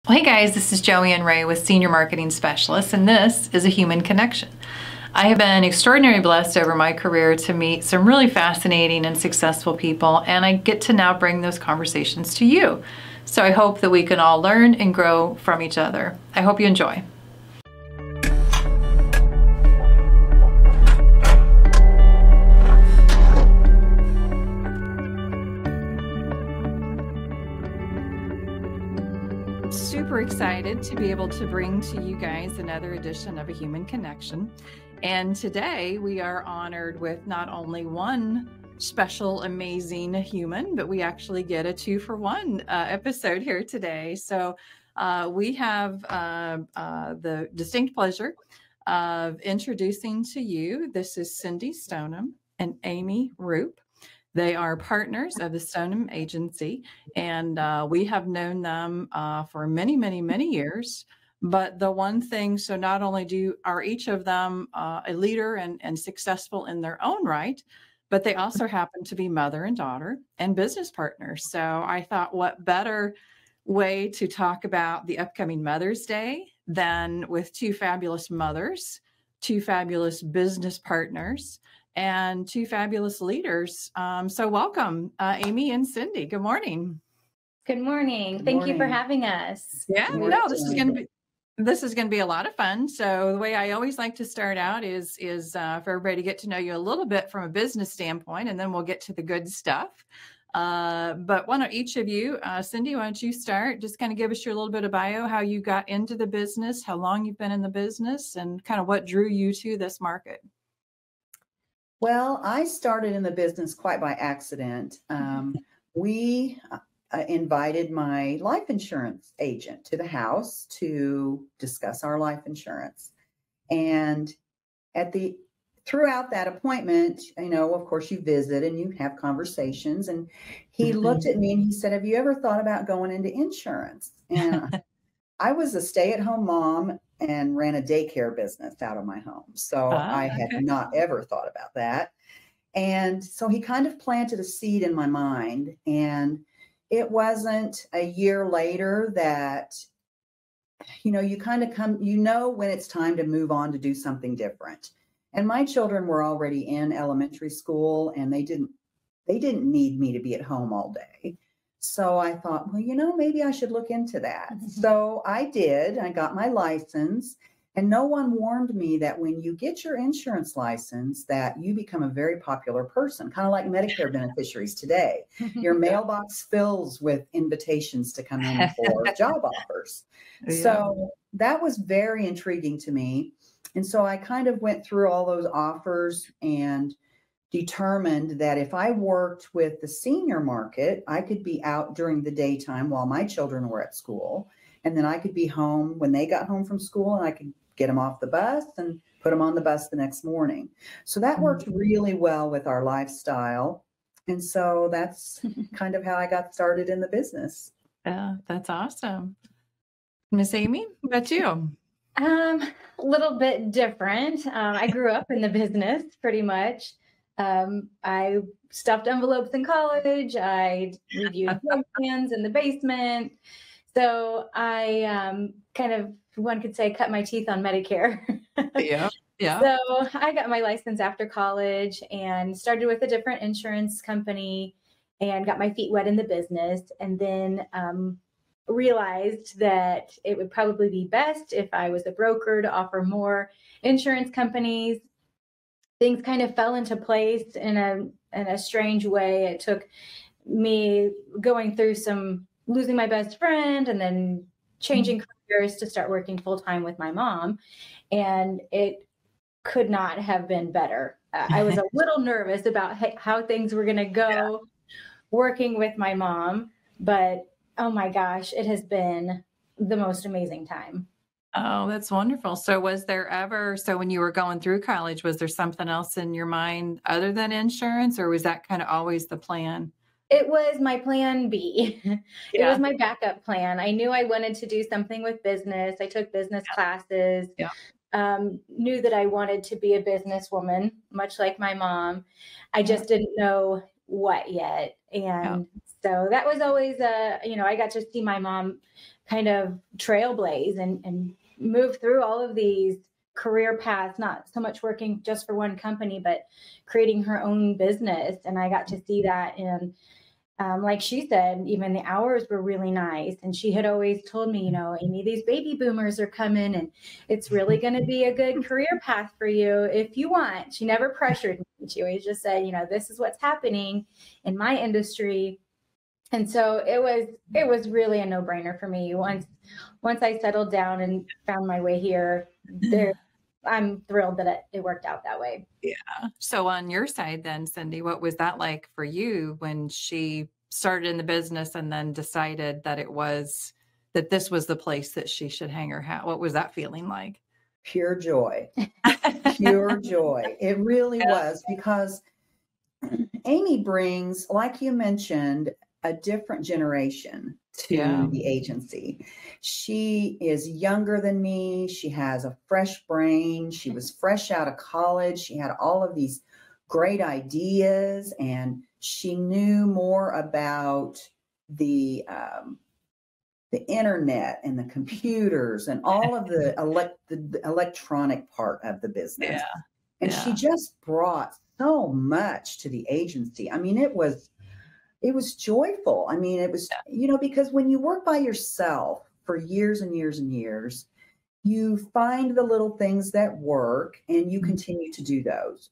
Well, hey guys, this is JoAnn Ray with Senior Marketing Specialist, and this is A Human Connection. I have been extraordinarily blessed over my career to meet some really fascinating and successful people, and I get to now bring those conversations to you. So I hope that we can all learn and grow from each other. I hope you enjoy. Super excited to be able to bring to you guys another edition of A Human Connection. And today we are honored with not only one special, amazing human, but we actually get a 2-for-1 episode here today. So we have the distinct pleasure of introducing to you, this is Cindy Stonum and Amy Roup. They are partners of the Stonum Agency, and we have known them for many, many, many years. But the one thing, so not only are each of them a leader and successful in their own right, but they also happen to be mother and daughter and business partners. So I thought, what better way to talk about the upcoming Mother's Day than with two fabulous mothers, two fabulous business partners, and two fabulous leaders. So welcome, Amy and Cindy. Good morning. Good morning. Thank you for having us. Yeah, no, this is going to be a lot of fun. So the way I always like to start out is for everybody to get to know you a little bit from a business standpoint, and then we'll get to the good stuff. But why don't each of you, Cindy, why don't you start? Just kind of give us your little bit of bio, how you got into the business, how long you've been in the business, and kind of what drew you to this market. Well, I started in the business quite by accident. We invited my life insurance agent to the house to discuss our life insurance. And throughout that appointment, of course, you visit and you have conversations. And he looked at me and he said, "Have you ever thought about going into insurance?" And I was a stay-at-home mom and ran a daycare business out of my home. So I had not ever thought about that. And so he kind of planted a seed in my mind. And it wasn't a year later that, you kind of when it's time to move on to do something different. And my children were already in elementary school and they didn't need me to be at home all day. So I thought, well, maybe I should look into that. So I did. I got my license, and no one warned me that when you get your insurance license, that you become a very popular person, kind of like Medicare beneficiaries today. Your mailbox fills with invitations to come in for job offers. Yeah. So that was very intriguing to me. And so I kind of went through all those offers and determined that if I worked with the senior market, I could be out during the daytime while my children were at school. And then I could be home when they got home from school, and I could get them off the bus and put them on the bus the next morning. So that worked really well with our lifestyle. And so that's kind of how I got started in the business. Yeah, that's awesome. Miss Amy, what about you? A little bit different. I grew up in the business pretty much. I stuffed envelopes in college. I reviewed drug cans in the basement. So I kind of, one could say, cut my teeth on Medicare. Yeah. So I got my license after college and started with a different insurance company and got my feet wet in the business. And then realized that it would probably be best if I was a broker to offer more insurance companies. Things kind of fell into place in a strange way. It took me going through losing my best friend and then changing careers to start working full-time with my mom. And it could not have been better. I was a little nervous about how things were going to go working with my mom, but oh my gosh, it has been the most amazing time. Oh, that's wonderful. So when you were going through college, was there something else in your mind other than insurance, or was that kind of always the plan? It was my plan B. It was my backup plan. I knew I wanted to do something with business. I took business classes, knew that I wanted to be a businesswoman, much like my mom. I just didn't know what yet. Yeah. And so that was always I got to see my mom kind of trailblaze and move through all of these career paths, not so much working just for one company, but creating her own business. And I got to see that. And like she said, even the hours were really nice. And she had always told me, Amy, these baby boomers are coming and it's really going to be a good career path for you if you want. She never pressured me. She always just said, this is what's happening in my industry. And so it was really a no-brainer for me. Once I settled down and found my way here, I'm thrilled that it worked out that way. Yeah. So on your side then, Cindy, what was that like for you when she started in the business and then decided that this was the place that she should hang her hat? What was that feeling like? Pure joy. Pure joy. It really was, because Amy brings, like you mentioned, a different generation to the agency. She is younger than me. She has a fresh brain. She was fresh out of college. She had all of these great ideas, and she knew more about the internet and the computers and all of the electronic part of the business. Yeah. And she just brought so much to the agency. I mean, it was joyful. I mean, it was, because when you work by yourself for years and years and years, you find the little things that work and you continue to do those.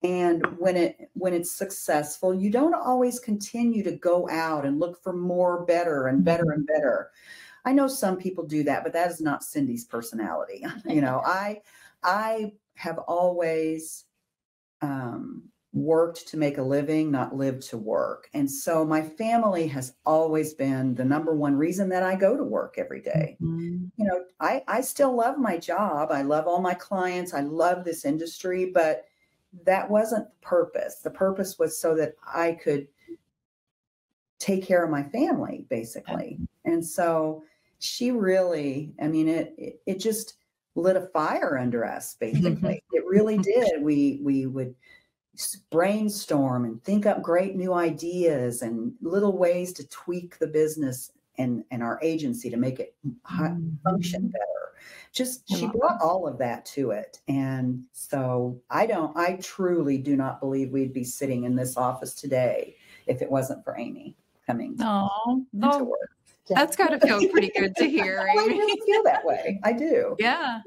And when it's successful, you don't always continue to go out and look for more, better and better and better. I know some people do that, but that is not Cindy's personality. I have always worked to make a living, not lived to work. And so my family has always been the number one reason that I go to work every day. Mm-hmm. I still love my job. I love all my clients. I love this industry, but that wasn't the purpose. The purpose was so that I could take care of my family, basically. And so she really, it just lit a fire under us, basically. It really did. We would brainstorm and think up great new ideas and little ways to tweak the business and our agency to make it function better. She brought all of that to it. And so I truly do not believe we'd be sitting in this office today if it wasn't for Amy coming to work. That's got to feel pretty good to hear. I really feel that way. I do. Yeah.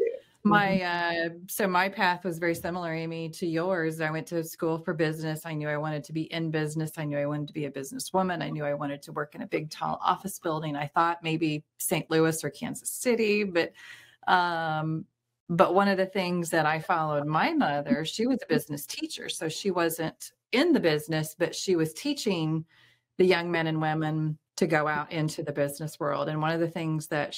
So my path was very similar, Amy, to yours. I went to school for business. I knew I wanted to be in business. I knew I wanted to be a businesswoman. I knew I wanted to work in a big, tall office building. I thought maybe St. Louis or Kansas City, but one of the things that I followed my mother, she was a business teacher. So she wasn't in the business, but she was teaching the young men and women to go out into the business world. And one of the things that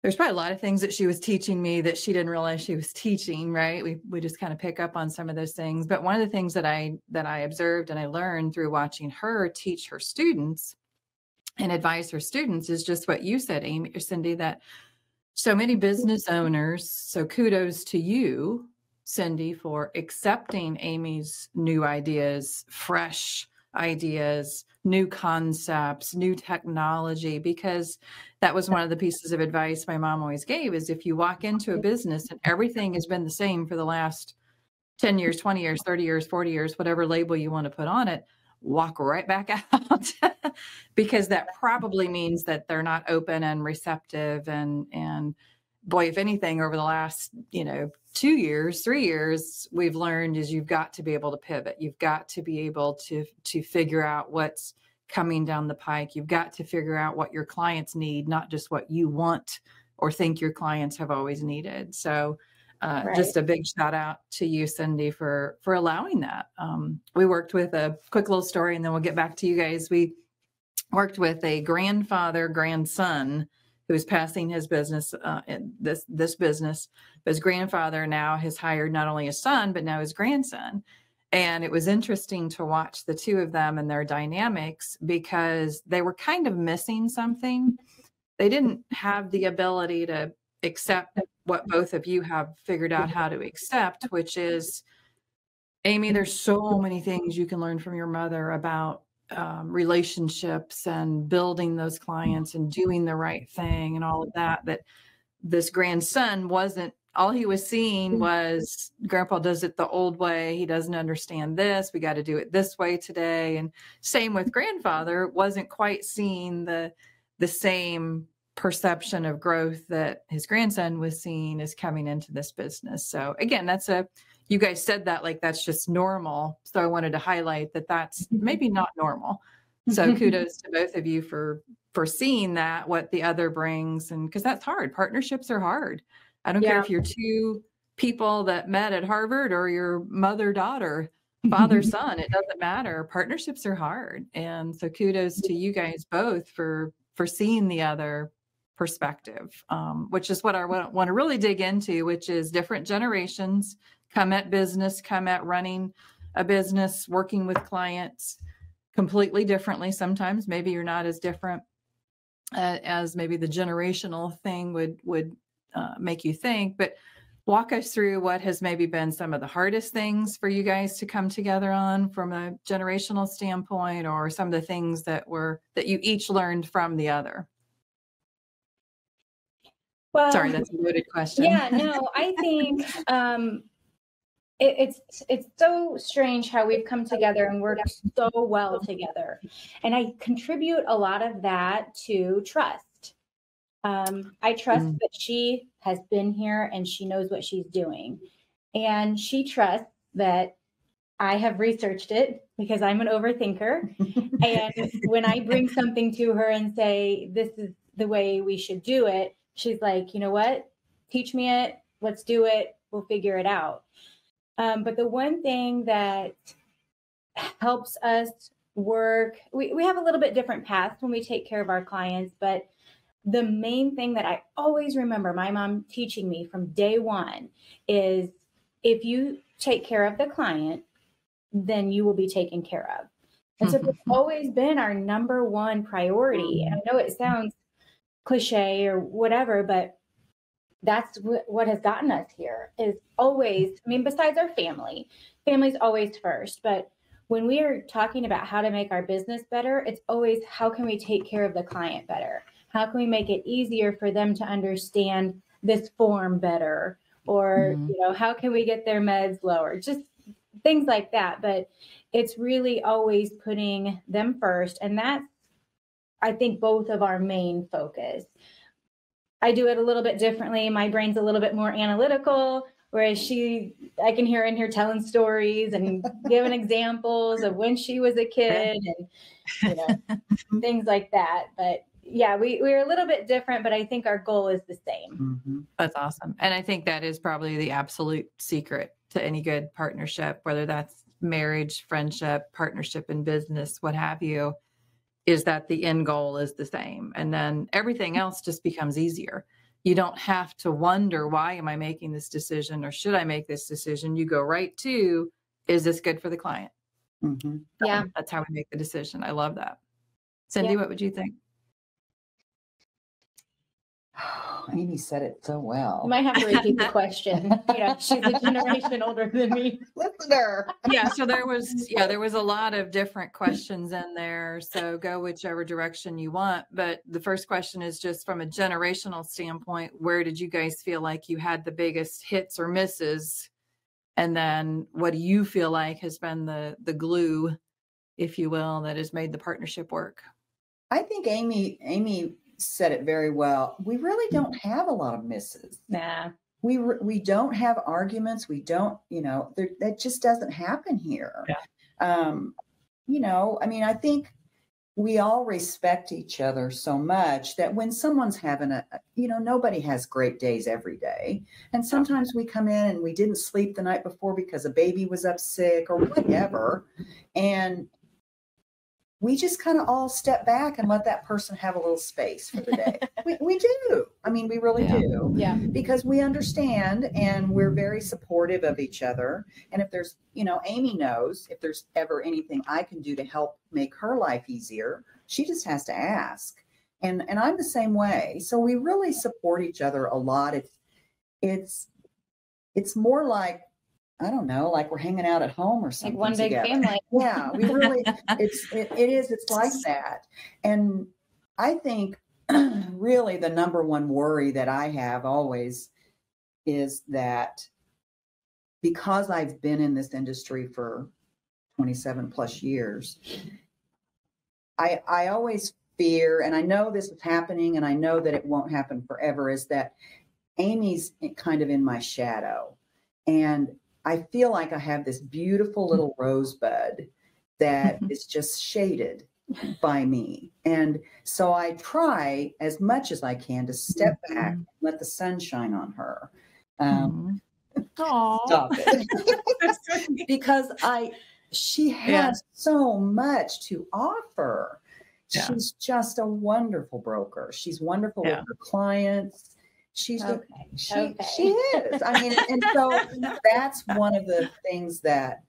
there's probably a lot of things that she was teaching me that she didn't realize she was teaching, right? We just kind of pick up on some of those things. But one of the things that I observed and I learned through watching her teach her students and advise her students is just what you said, Amy or Cindy, that so many business owners, so kudos to you, Cindy, for accepting Amy's new ideas, fresh ideas, new concepts, new technology, because that was one of the pieces of advice my mom always gave is if you walk into a business and everything has been the same for the last 10 years, 20 years, 30 years, 40 years, whatever label you want to put on it, walk right back out because that probably means that they're not open and receptive. And boy, if anything, over the last, 2 years, 3 years, we've learned is you've got to be able to pivot. You've got to be able to figure out what's coming down the pike. You've got to figure out what your clients need, not just what you want or think your clients have always needed. So just a big shout out to you, Cindy, for allowing that. We worked with a quick little story and then we'll get back to you guys. We worked with a grandson who's passing his business, in this business. But his grandfather now has hired not only his son, but now his grandson. And it was interesting to watch the two of them and their dynamics because they were kind of missing something. They didn't have the ability to accept what both of you have figured out how to accept, which is Amy, there's so many things you can learn from your mother about relationships and building those clients and doing the right thing and all of that, that this grandson wasn't, all he was seeing was grandpa does it the old way. He doesn't understand this. We got to do it this way today. And same with grandfather, wasn't quite seeing the same perception of growth that his grandson was seeing as coming into this business. So again, you guys said that like that's just normal. So I wanted to highlight that that's maybe not normal. So kudos to both of you for seeing that, what the other brings. And because that's hard. Partnerships are hard. I don't care if you're two people that met at Harvard or your mother, daughter, father, son, it doesn't matter. Partnerships are hard. And so kudos to you guys both for seeing the other perspective, which is what I want to really dig into, which is different generations come at business, come at running a business, working with clients completely differently. Sometimes maybe you're not as different as maybe the generational thing would make you think, but walk us through what has maybe been some of the hardest things for you guys to come together on from a generational standpoint, or some of the things that you each learned from the other. Well, sorry, that's a loaded question. Yeah, no, I think it's so strange how we've come together and worked so well together. And I contribute a lot of that to trust. I trust that she has been here and she knows what she's doing. And she trusts that I have researched it because I'm an overthinker. And when I bring something to her and say, this is the way we should do it, she's like, you know what? Teach me it. Let's do it. We'll figure it out. But the one thing that helps us work, we have a little bit different paths when we take care of our clients, but the main thing that I always remember my mom teaching me from day one is if you take care of the client, then you will be taken care of. And so it's always been our number one priority. And I know it sounds cliche or whatever, but that's what has gotten us here is always, I mean, besides our family's always first, but when we are talking about how to make our business better, it's always how can we take care of the client better? How can we make it easier for them to understand this form better? Or, how can we get their meds lower? Just things like that. But it's really always putting them first. And that's, I think, both of our main focus. I do it a little bit differently. My brain's a little bit more analytical, whereas I can hear in here telling stories and giving examples of when she was a kid and, things like that. But yeah, we're a little bit different, but I think our goal is the same. That's awesome. And I think that is probably the absolute secret to any good partnership, whether that's marriage, friendship, partnership in business, what have you, is that the end goal is the same. And then everything else just becomes easier. You don't have to wonder, why am I making this decision or should I make this decision? You go right to, is this good for the client? Yeah. That's how we make the decision. I love that. Cindy, what would you think? Amy said it so well. You might have to repeat the question. She's a generation older than me. Listener. Yeah. So there was a lot of different questions in there. So go whichever direction you want. But the first question is just from a generational standpoint, where did you guys feel like you had the biggest hits or misses? And then what do you feel like has been the glue, if you will, that has made the partnership work? I think Amy said it very well. We really don't have a lot of misses. Nah. We don't have arguments. We don't, that just doesn't happen here. Yeah. I think we all respect each other so much that when someone's having nobody has great days every day. And sometimes we come in and we didn't sleep the night before because a baby was up sick or whatever. And we just kind of all step back and let that person have a little space for the day. We do. I mean, we really do. Yeah. Because we understand and we're very supportive of each other. And if there's, Amy knows if there's ever anything I can do to help make her life easier, she just has to ask. And I'm the same way. So we really support each other a lot. It's more like I don't know, like we're hanging out at home or Like something one big together. family. Yeah, we really, it's like that. And I think really the number one worry that I have always is that because I've been in this industry for 27 plus years, I always fear, and I know this is happening and I know that it won't happen forever, is that Amy's kind of in my shadow. And I feel like I have this beautiful little rosebud that is just shaded by me. And so I try as much as I can to step back and let the sun shine on her. Stop it. Because she has so much to offer. Yeah. She's just a wonderful broker. She's wonderful with her clients. She's she is. I mean, and so that's one of the things that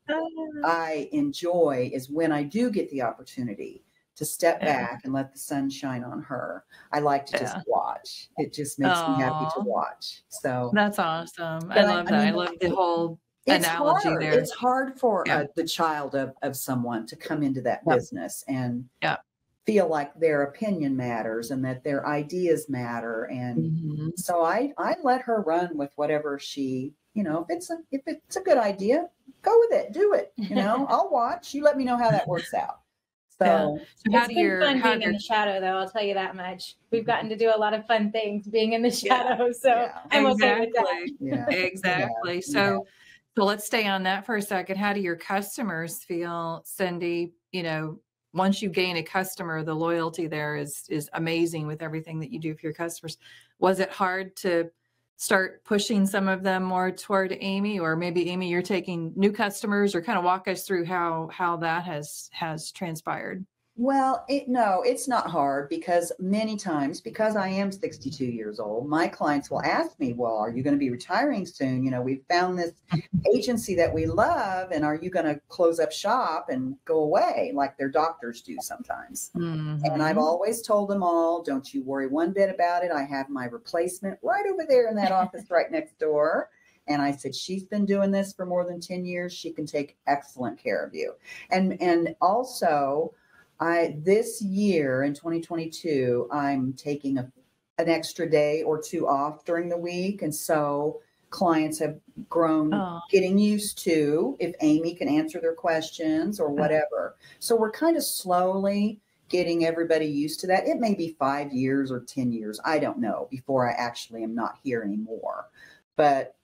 I enjoy is when I do get the opportunity to step back and let the sun shine on her. I like to just watch. It just makes me happy to watch. So that's awesome. I love that. I love the whole analogy there. It's hard for the child of someone to come into that business and feel like their opinion matters and that their ideas matter. And so I let her run with whatever she, if it's a good idea, go with it, do it. I'll watch. You let me know how that works out. So it's been fun being in the shadow, though. I'll tell you that much. We've gotten to do a lot of fun things being in the shadow. I'm okay with that. Yeah, exactly. Yeah. So let's stay on that for a second. How do your customers feel, Cindy? Once you gain a customer, the loyalty there is amazing with everything that you do for your customers. Was it hard to start pushing some of them more toward Amy, or maybe Amy, you're taking new customers, or kind of walk us through how that has transpired? Well, it's not hard because many times, because I am 62 years old, my clients will ask me, well, are you going to be retiring soon? We've found this agency that we love, and are you going to close up shop and go away like their doctors do sometimes? And I've always told them all, don't you worry one bit about it. I have my replacement right over there in that office right next door. And I said, she's been doing this for more than 10 years. She can take excellent care of you. And also, this year in 2022, I'm taking an extra day or two off during the week. And so clients have grown getting used to if Amy can answer their questions or whatever. So we're kind of slowly getting everybody used to that. It may be 5 years or 10 years. I don't know, before I actually am not here anymore. But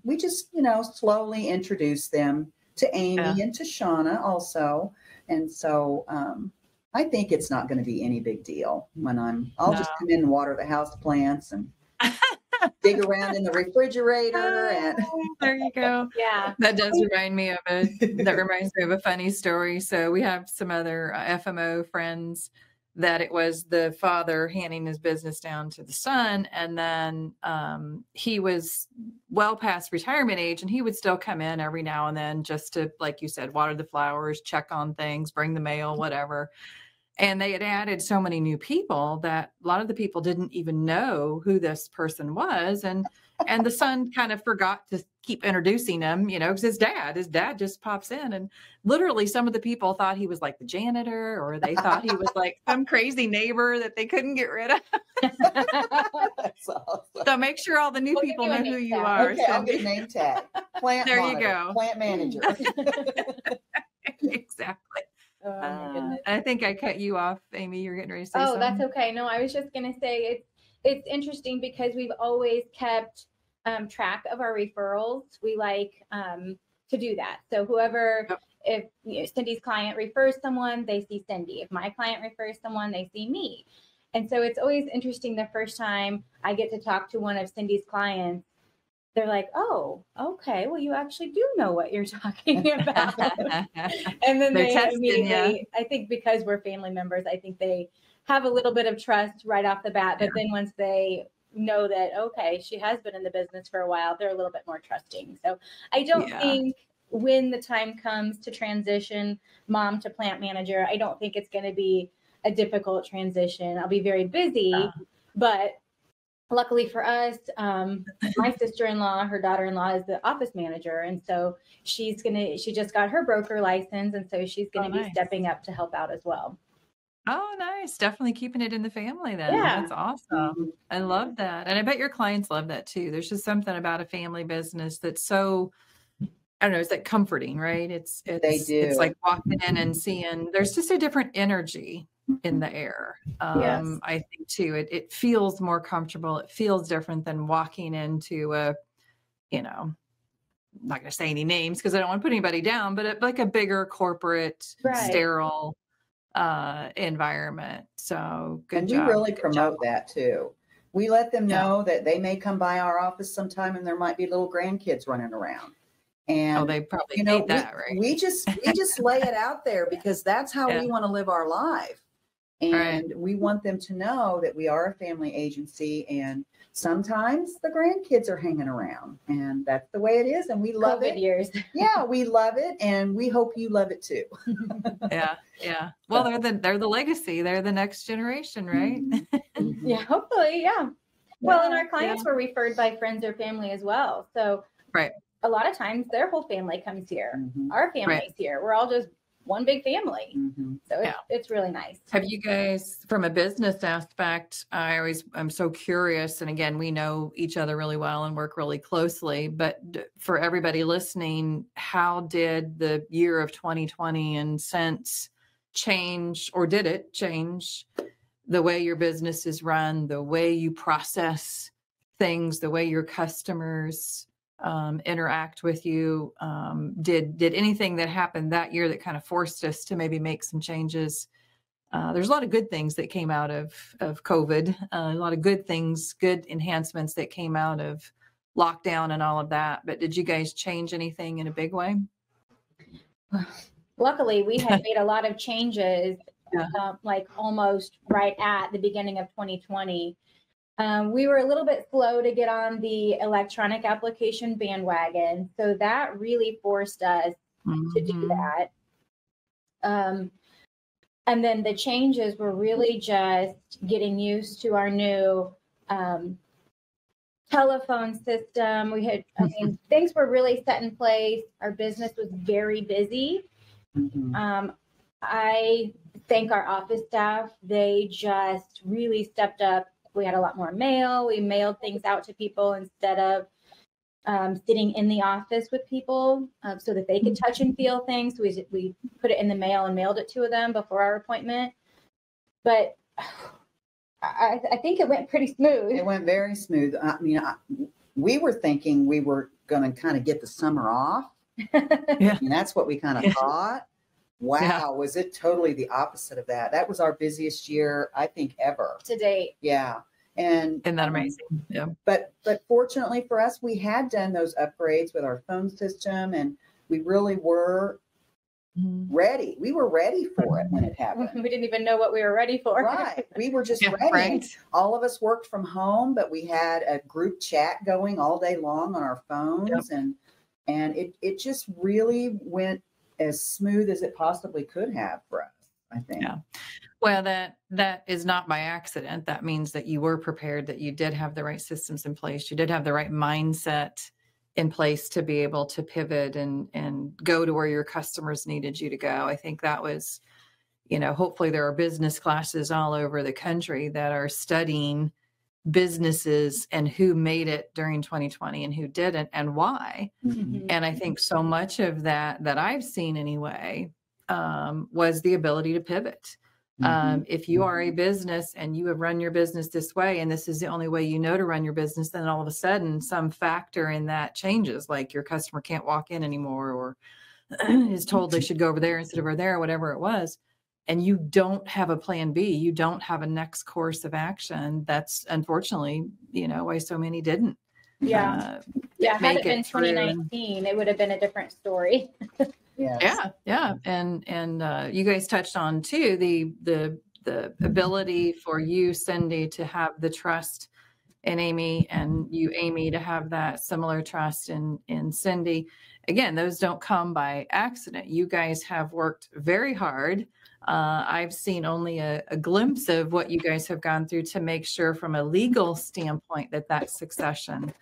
we just, slowly introduce them to Amy and to Shauna also. And so I think it's not going to be any big deal when I'll just come in and water the house plants and dig around in the refrigerator. And there you go. Yeah. That does remind me of a funny story. So we have some other FMO friends that it was the father handing his business down to the son. And then he was well past retirement age, and he would still come in every now and then just to, like you said, water the flowers, check on things, bring the mail, whatever. And they had added so many new people that a lot of the people didn't even know who this person was. And the son kind of forgot to keep introducing him, because his dad just pops in, and literally some of the people thought he was like the janitor, or they thought he was like some crazy neighbor that they couldn't get rid of. That's awesome. So make sure all the new people know who you are. Okay, I'll get a name tag. Plant there monitor, you go. Plant manager. Exactly. Oh, my goodness. I think I cut you off, Amy. You're getting ready to say something. That's okay. No, I was just going to say it's interesting because we've always kept track of our referrals. We like to do that. So whoever, if Cindy's client refers someone, they see Cindy. If my client refers someone, they see me. And so it's always interesting the first time I get to talk to one of Cindy's clients. They're like, oh, okay, well, you actually do know what you're talking about. And then they immediately, I think because we're family members, I think they have a little bit of trust right off the bat. But then once they know that, okay, she has been in the business for a while, they're a little bit more trusting. So I don't think when the time comes to transition mom to plant manager, I don't think it's going to be a difficult transition. I'll be very busy, but luckily for us, my sister-in-law, her daughter-in-law is the office manager. And so she just got her broker license. And so she's going to be nice. stepping up to help out as well. Oh, nice. Definitely keeping it in the family then. Yeah. That's awesome. I love that. And I bet your clients love that too. There's just something about a family business that's so, I don't know, it's like comforting, right? They do. It's like walking in and seeing there's just a different energy in the air. Yes. I think too, it feels more comfortable. It feels different than walking into a, you know, I'm not going to say any names because I don't want to put anybody down, but like a bigger corporate, sterile environment. So good and job. We really promote that too. We let them know that they may come by our office sometime and there might be little grandkids running around. And they probably hate that, right? We just lay it out there because that's how we want to live our life. And we want them to know that we are a family agency, and sometimes the grandkids are hanging around, and that's the way it is. And we love it. Years. Yeah, we love it, and we hope you love it too. Yeah. Well, they're the legacy. They're the next generation, right? Yeah, hopefully, yeah. Well, and our clients were referred by friends or family as well. So a lot of times their whole family comes here. Our family's here. We're all just one big family. So it's really nice. Have you guys, from a business aspect, I'm so curious. And again, we know each other really well and work really closely, but for everybody listening, how did the year of 2020 and since change, or did it change the way your business is run, the way you process things, the way your customers interact with you? Did anything that happened that year that kind of forced us to maybe make some changes? There's a lot of good things that came out of COVID, a lot of good things, good enhancements that came out of lockdown and all of that. But did you guys change anything in a big way? Luckily, we had made a lot of changes, like almost right at the beginning of 2020. We were a little bit slow to get on the electronic application bandwagon. So that really forced us to do that. And then the changes were really just getting used to our new telephone system. We had, things were really set in place. Our business was very busy. I thank our office staff. They just really stepped up. We had a lot more mail. We mailed things out to people instead of sitting in the office with people so that they could touch and feel things. We put it in the mail and mailed it to them before our appointment. But I think it went pretty smooth. It went very smooth. I mean, we were thinking we were going to kind of get the summer off. And that's what we kind of thought. Wow, was it totally the opposite of that? That was our busiest year, I think, ever. To date. Yeah. And isn't that amazing? Yeah. But fortunately for us, we had done those upgrades with our phone system, and we really were ready. We were ready for it when it happened. We didn't even know what we were ready for. Right. We were just ready. All of us worked from home, but we had a group chat going all day long on our phones, and it just really went as smooth as it possibly could have for us, I think. Yeah. Well, that is not by accident. That means that you were prepared, that you did have the right systems in place. You did have the right mindset in place to be able to pivot and go to where your customers needed you to go. I think that was, hopefully there are business classes all over the country that are studying businesses and who made it during 2020 and who didn't and why. And I think so much of that I've seen anyway, was the ability to pivot. If you are a business and you have run your business this way, and this is the only way you know to run your business, then all of a sudden some factor in that changes, like your customer can't walk in anymore, or is told they should go over there instead of over there, or whatever it was. And you don't have a plan B, you don't have a next course of action. That's unfortunately, why so many didn't. Had it been 2019, it would have been a different story. Yeah. And you guys touched on too, the ability for you, Cindy, to have the trust in Amy, and you, Amy, to have that similar trust in Cindy. Again, those don't come by accident. You guys have worked very hard I've seen only a glimpse of what you guys have gone through to make sure from a legal standpoint that succession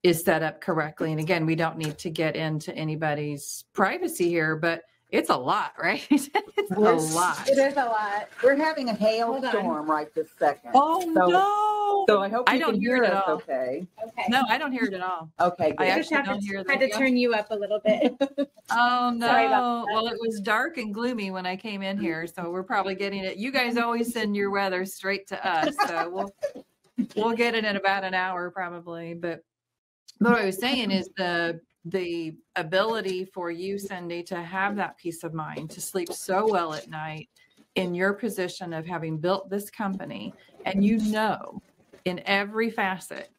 is set up correctly. And again, we don't need to get into anybody's privacy here, but it's a lot, right? It's a lot. It is a lot. We're having a hailstorm right this second. Oh, no. So I hope you don't can hear hear it us at all. okay. Okay. No, I don't hear it at all. Okay, good. I I just actually have don't hear had to turn you up a little bit. Oh, no. Sorry about that. Well, it was dark and gloomy when I came in here, so we're probably getting it. You guys always send your weather straight to us, so we'll get it in about an hour probably. But what I was saying is the ability for you, Cindy, to have that peace of mind, to sleep so well at night in your position of having built this company, and you know in every facet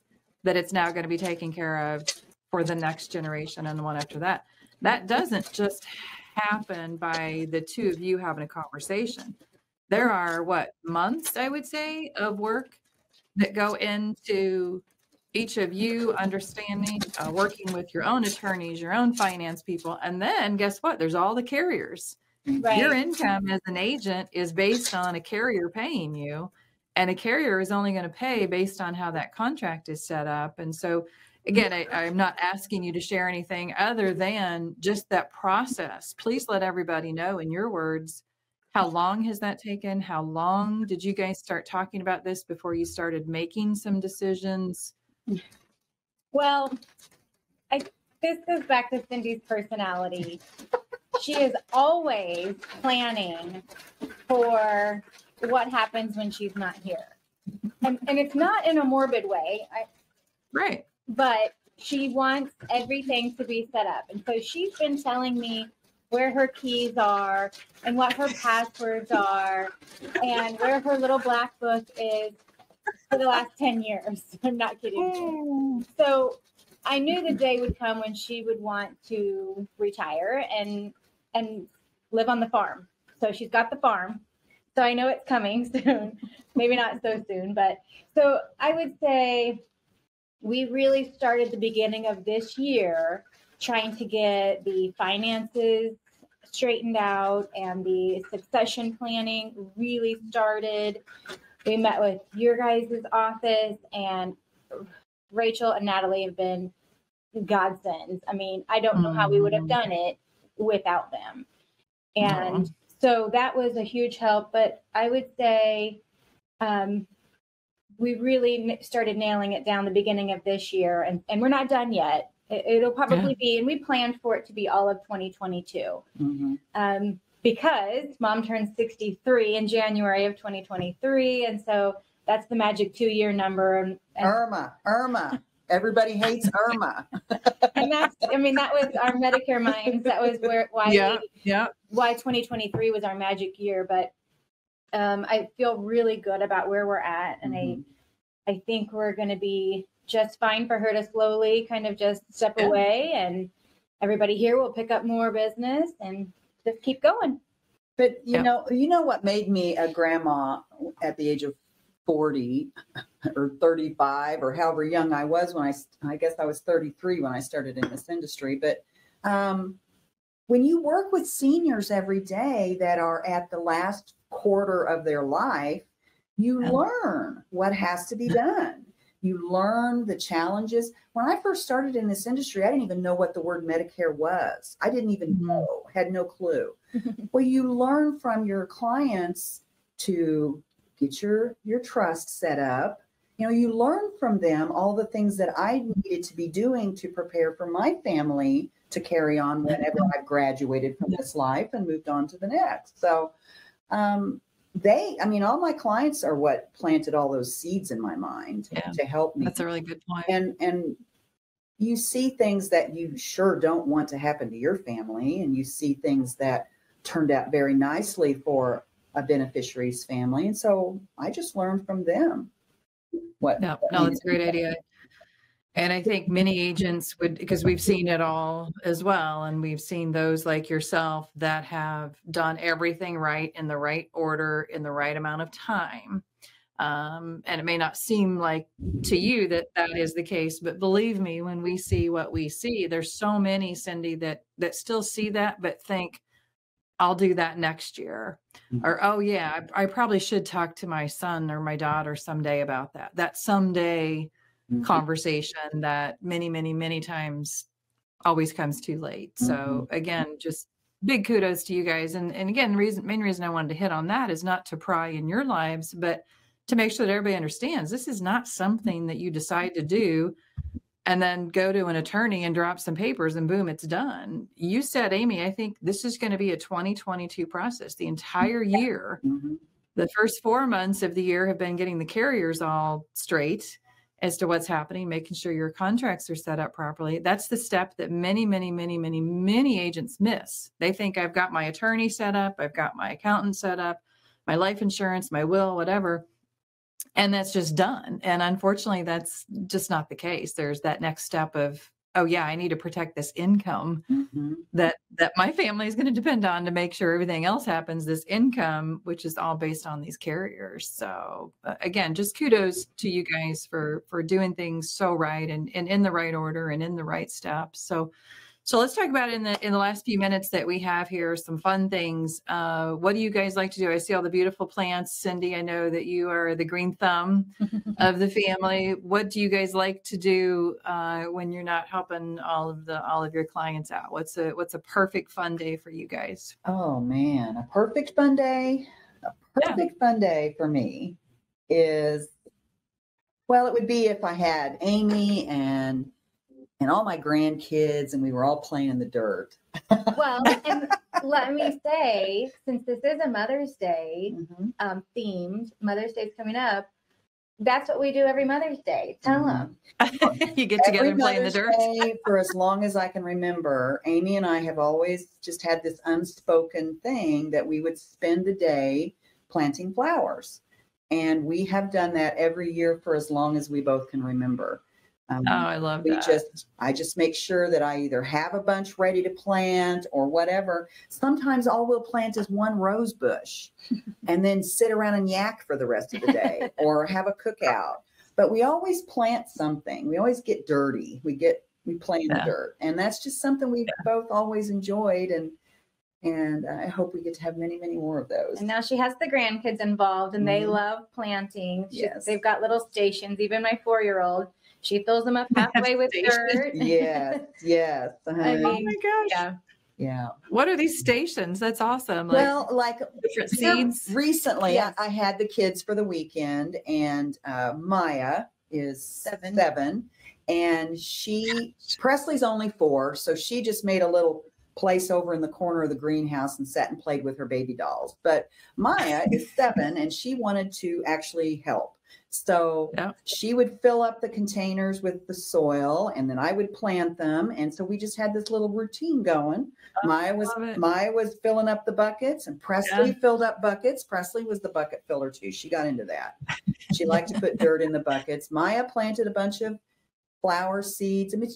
that it's now going to be taken care of for the next generation and the one after that. That doesn't just happen by the two of you having a conversation. There are months, I would say, of work that go into each of you understanding, working with your own attorneys, your own finance people. And then guess what? There's all the carriers. Right. Your income as an agent is based on a carrier paying you, and a carrier is only going to pay based on how that contract is set up. And so again, I'm not asking you to share anything other than just that process. Please let everybody know in your words, how long has that taken? How long did you guys start talking about this before you started making some decisions? Well, this goes back to Cindy's personality. She is always planning for what happens when she's not here. And it's not in a morbid way. Right. But she wants everything to be set up. And so she's been telling me where her keys are and what her passwords are and where her little black book is for the last 10 years. I'm not kidding you. So I knew the day would come when she would want to retire and live on the farm. So she's got the farm. So I know it's coming soon. Maybe not so soon, but so I would say we really started the beginning of this year trying to get the finances straightened out and the succession planning really started. We met with your guys' office, and Rachel and Natalie have been godsends. I mean, I don't know how we would have done it without them. And so that was a huge help. But I would say we really started nailing it down the beginning of this year, and we're not done yet. It'll probably be, and we planned for it to be all of 2022. Because Mom turned 63 in January of 2023. And so that's the magic 2-year number. And Irma. Everybody hates Irma. And that was our Medicare minds. That was why 2023 was our magic year. But I feel really good about where we're at. And I think we're going to be just fine for her to slowly kind of just step away, and everybody here will pick up more business and just keep going. But you know what made me a grandma at the age of 40 or 35 or however young I was when I guess I was 33 when I started in this industry. But when you work with seniors every day that are at the last quarter of their life, you learn what has to be done. You learn the challenges. When I first started in this industry, I didn't even know what the word Medicare was. I didn't even know, had no clue. Well, you learn from your clients to get your trust set up. You learn from them all the things that I needed to be doing to prepare for my family to carry on whenever I've graduated from this life and moved on to the next. So, all my clients are what planted all those seeds in my mind to help me. That's a really good point. And you see things that you sure don't want to happen to your family, and you see things that turned out very nicely for a beneficiary's family. And so I just learned from them. No, that's a great idea. And I think many agents would, because we've seen it all as well. And we've seen those like yourself that have done everything right in the right order in the right amount of time. And it may not seem like to you that is the case, but believe me, when we see what we see, there's so many, Cindy, that still see that, but think, I'll do that next year. Or, oh yeah, I probably should talk to my son or my daughter someday about that. That someday conversation that many, many, many times always comes too late. So again, just big kudos to you guys. And again, main reason I wanted to hit on that is not to pry in your lives, but to make sure that everybody understands this is not something that you decide to do and then go to an attorney and drop some papers and boom, it's done. You said, Amy, I think this is going to be a 2022 process. The entire year, the first 4 months of the year have been getting the carriers all straight as to what's happening, making sure your contracts are set up properly. That's the step that many, many, many, many, many agents miss. They think I've got my attorney set up, I've got my accountant set up, my life insurance, my will, whatever. And that's just done. And unfortunately, that's just not the case. There's that next step of, oh yeah, I need to protect this income that my family is going to depend on to make sure everything else happens. This income, which is all based on these carriers. So again, just kudos to you guys for doing things so right and in the right order and in the right steps. So let's talk about in the last few minutes that we have here, some fun things. What do you guys like to do? I see all the beautiful plants. Cindy, I know that you are the green thumb of the family. What do you guys like to do when you're not helping all of your clients out? What's a perfect fun day for you guys? Oh man, a perfect fun day. A perfect fun day for me is, well, it would be if I had Amy and all my grandkids, and we were all playing in the dirt. Well, and let me say, since this is a Mother's Day themed, Mother's Day is coming up, that's what we do every Mother's Day. Tell them. You get together and play in the dirt. Day, for as long as I can remember, Amy and I have always just had this unspoken thing that we would spend a day planting flowers. And we have done that every year for as long as we both can remember. I love that. I just make sure that I either have a bunch ready to plant or whatever. Sometimes all we'll plant is one rose bush and then sit around and yak for the rest of the day or have a cookout. But we always plant something. We always get dirty. We play in the dirt. And that's just something we've both always enjoyed. And I hope we get to have many, many more of those. And now she has the grandkids involved and they love planting. They've got little stations. Even my 4-year-old. She fills them up halfway with dirt. Yes. I mean, oh my gosh. Yeah. What are these stations? That's awesome. Like different seeds. Recently, I had the kids for the weekend, and Maya is seven, and Presley's only 4, so she just made a little place over in the corner of the greenhouse and sat and played with her baby dolls. But Maya is 7, and she wanted to actually help. So she would fill up the containers with the soil, and then I would plant them. And so we just had this little routine going. Maya was filling up the buckets, and Presley filled up buckets. Presley was the bucket filler too. She got into that. She liked to put dirt in the buckets. Maya planted a bunch of flower seeds. I mean,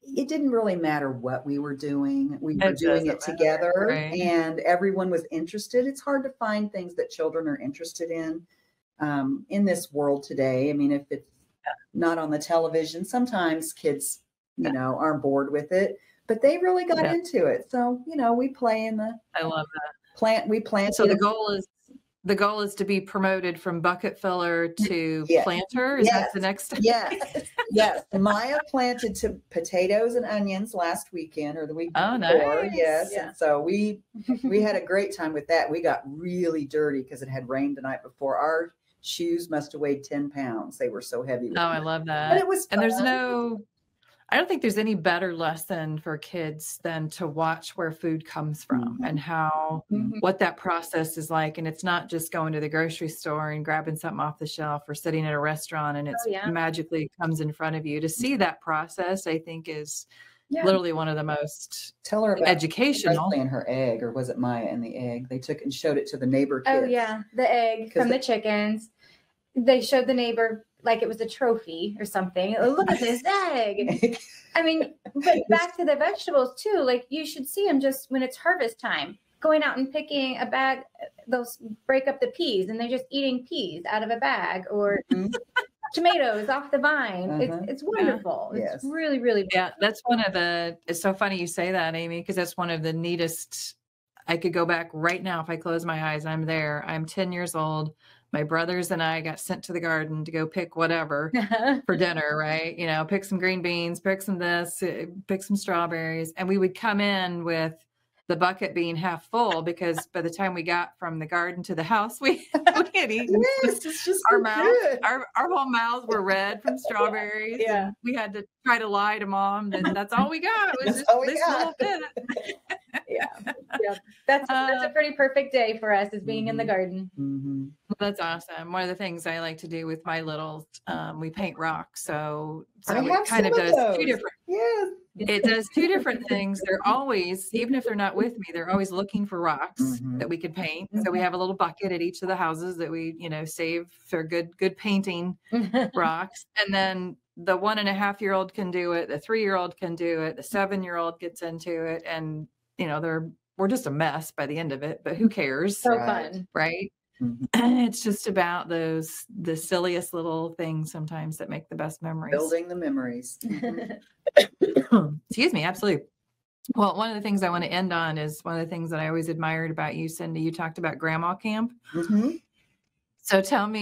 it didn't really matter what we were doing. We were doing it together, right? And everyone was interested. It's hard to find things that children are interested in this world today. I mean, if it's not on the television, sometimes kids, are bored with it, but they really got into it. So, we play in the, I love that. We plant. So the goal is to be promoted from bucket filler to planter. Is that the next step? Yes. Maya planted potatoes and onions last weekend or the week before. Nice. Yes. Yeah. And so we had a great time with that. We got really dirty because it had rained the night before. Our shoes must have weighed 10 pounds. They were so heavy. I love that. But it was fun. And I don't think there's any better lesson for kids than to watch where food comes from and how, what that process is like. And it's not just going to the grocery store and grabbing something off the shelf or sitting at a restaurant and it's magically comes in front of you. To see that process, I think is literally one of the most educational. Presley and her egg, or was it Maya and the egg? They took and showed it to the neighbor kids. Oh yeah, the egg from the chickens. They showed the neighbor like it was a trophy or something. Look at this egg. I mean, but back to the vegetables too. Like you should see them just when it's harvest time, going out and picking a bag. Those break up the peas and they're just eating peas out of a bag or tomatoes off the vine. It's wonderful. It's really, really wonderful. That's one of the, it's so funny you say that, Amy, because that's one of the neatest I could go back right now. If I close my eyes, I'm there. I'm 10 years old. My brothers and I got sent to the garden to go pick whatever for dinner, right? You know, pick some green beans, pick some this, pick some strawberries. And we would come in with the bucket being half full, because by the time we got from the garden to the house, we had eaten. Yes, it's just Our so mouths, good. our whole mouths were red from strawberries. Yeah. And we had to try to lie to Mom. And that's all we got was That's just all we this got. little bit. Yeah. That's a pretty perfect day for us, is being in the garden. Mm-hmm. That's awesome. One of the things I like to do with my littles, we paint rocks. So I it have kind of some of does those. two different. Yes. It does two different things. They're always, even if they're not with me, they're always looking for rocks Mhm. that we could paint. So we have a little bucket at each of the houses that we, you know, save for good painting rocks. And then the 1.5-year-old can do it. The 3-year-old can do it. The 7-year-old gets into it. And, you know, we're just a mess by the end of it, but who cares? So Right. fun. Right. Mhm. It's just about the silliest little things sometimes that make the best memories. Building the memories. Mhm. Excuse me. Absolutely. Well, one of the things I want to end on is one of the things that I always admired about you, Cindy. You talked about grandma camp. Mhm. So tell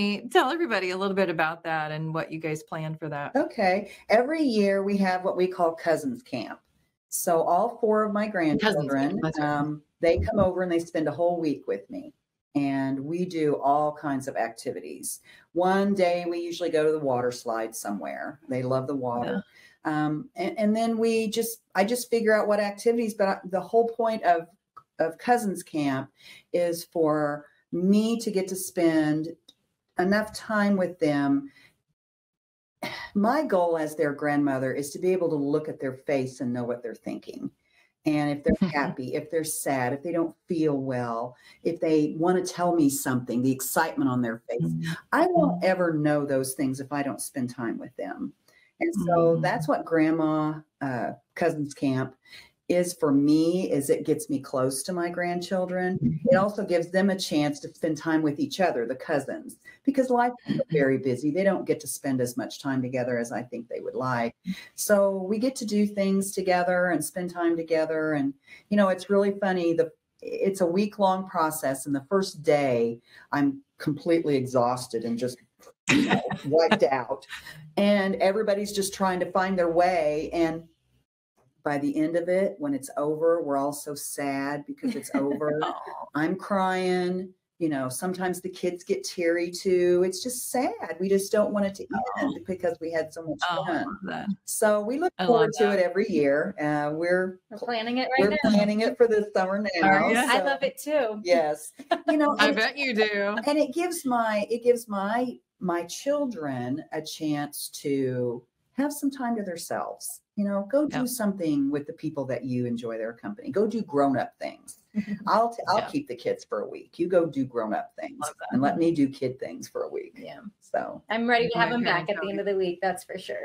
everybody a little bit about that and what you guys plan for that. Okay. Every year we have what we call cousins camp. So all 4 of my grandchildren, That's right. they come over and they spend a whole week with me. And we do all kinds of activities. One day we usually go to the water slide somewhere. They love the water. And then I just figure out what activities, but the whole point of cousins camp is for me to get to spend enough time with them. My goal as their grandmother is to be able to look at their face and know what they're thinking. And if they're happy, if they're sad, if they don't feel well, if they want to tell me something, the excitement on their face, I won't ever know those things if I don't spend time with them. And so that's what Grandma Cousins Camp is for me, is it gets me close to my grandchildren. It also gives them a chance to spend time with each other, the cousins, because life is very busy. They don't get to spend as much time together as I think they would like. So we get to do things together and spend time together. And, you know, it's really funny. It's a week-long process. And the first day, I'm completely exhausted and just wiped out. And everybody's just trying to find their way. And by the end of it, when it's over, we're all so sad because it's over. I'm crying. You know, sometimes the kids get teary too. It's just sad. We just don't want it to end because we had so much fun. So we look forward to it every year. We're planning it right now. We're planning it for this summer now. So, I love it too. Yes. You know, I bet you do. And it gives my children a chance to have some time to themselves. You know, go do something with the people that you enjoy their company. Go do grown-up things. I'll keep the kids for a week. You go do grown-up things and let me do kid things for a week. Yeah. So I'm ready to have them back at the end of the week. That's for sure.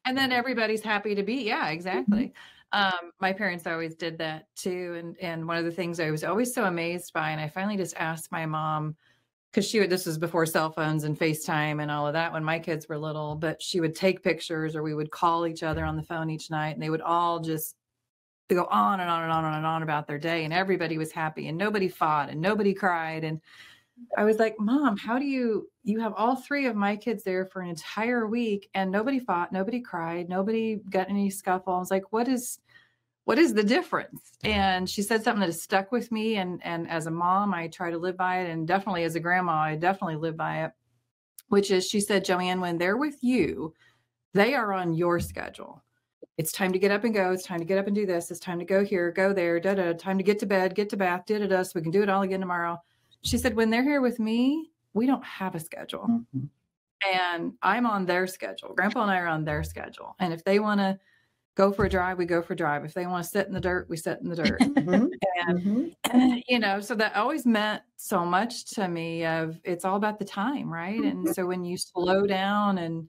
And then everybody's happy to be. Yeah, exactly. My parents always did that too. And one of the things I was always so amazed by, and I finally just asked my mom, because this was before cell phones and FaceTime and all of that when my kids were little, but she would take pictures or we would call each other on the phone each night, and they would all just go on and on and on and on about their day, and everybody was happy and nobody fought and nobody cried. And I was like, Mom, how do you have all 3 of my kids there for an entire week and nobody fought, nobody cried, nobody got any scuffle? I was like, what is the difference? And she said something that has stuck with me. And as a mom, I try to live by it. And definitely as a grandma, I definitely live by it, which is, she said, JoAnn, when they're with you, they are on your schedule. It's time to get up and go. It's time to get up and do this. It's time to go here, go there, time to get to bed, get to bath, so we can do it all again tomorrow. She said, when they're here with me, we don't have a schedule. And I'm on their schedule. Grandpa and I are on their schedule. And if they want to go for a drive, we go for a drive. If they want to sit in the dirt, we sit in the dirt. And, you know, so that always meant so much to me of it's all about the time, right? And so when you slow down and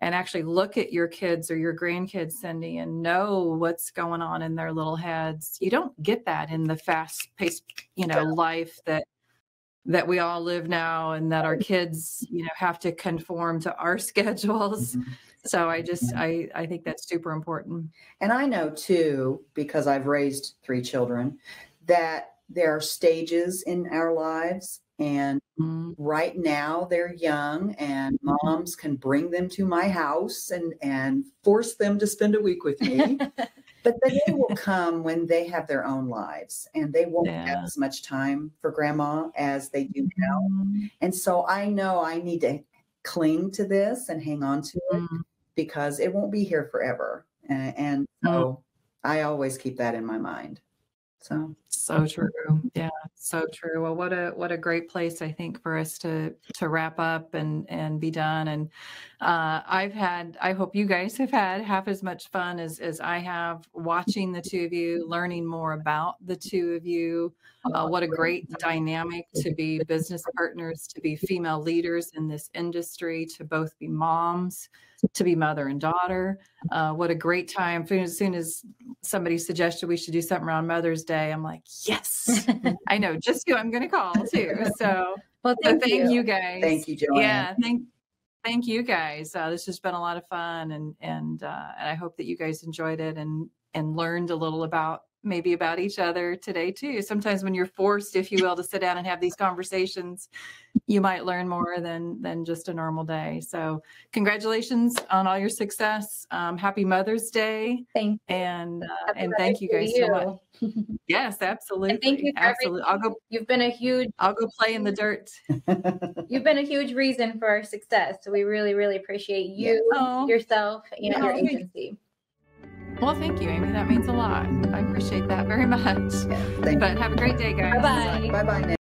actually look at your kids or your grandkids, Cindy, and know what's going on in their little heads, you don't get that in the fast-paced, you know, life that we all live now, and that our kids, you know, have to conform to our schedules. So I think that's super important. And I know too, because I've raised 3 children, that there are stages in our lives, and right now they're young, and moms can bring them to my house and force them to spend a week with me. But the day will come when they have their own lives, and they won't have as much time for grandma as they do now. And so I know I need to cling to this and hang on to it, because it won't be here forever. And so I always keep that in my mind. So true. Yeah, so true. Well, what a great place, I think, for us to wrap up and be done. And I hope you guys have had half as much fun as I have watching the two of you, learning more about the two of you. What a great dynamic to be business partners, to be female leaders in this industry, to both be moms, to be mother and daughter. What a great time. As soon as somebody suggested we should do something around Mother's Day, I'm like, yes, I know just who I'm going to call too. So, well, thank you guys. Thank you, JoAnn. Yeah, thank you guys. This has been a lot of fun, and I hope that you guys enjoyed it and learned a little about each other today too. Sometimes when you're forced, if you will, to sit down and have these conversations, you might learn more than just a normal day. So congratulations on all your success. Happy Mother's Day. Thank you. And thank you guys so much. Yes, absolutely. And thank you for everything. You've been I'll go play in the dirt. You've been a huge reason for our success. So we really, really appreciate you, yourself, and your agency. Well, thank you, Amy. That means a lot. I appreciate that very much. Yeah, but have a great day, guys. Bye-bye. Bye-bye now.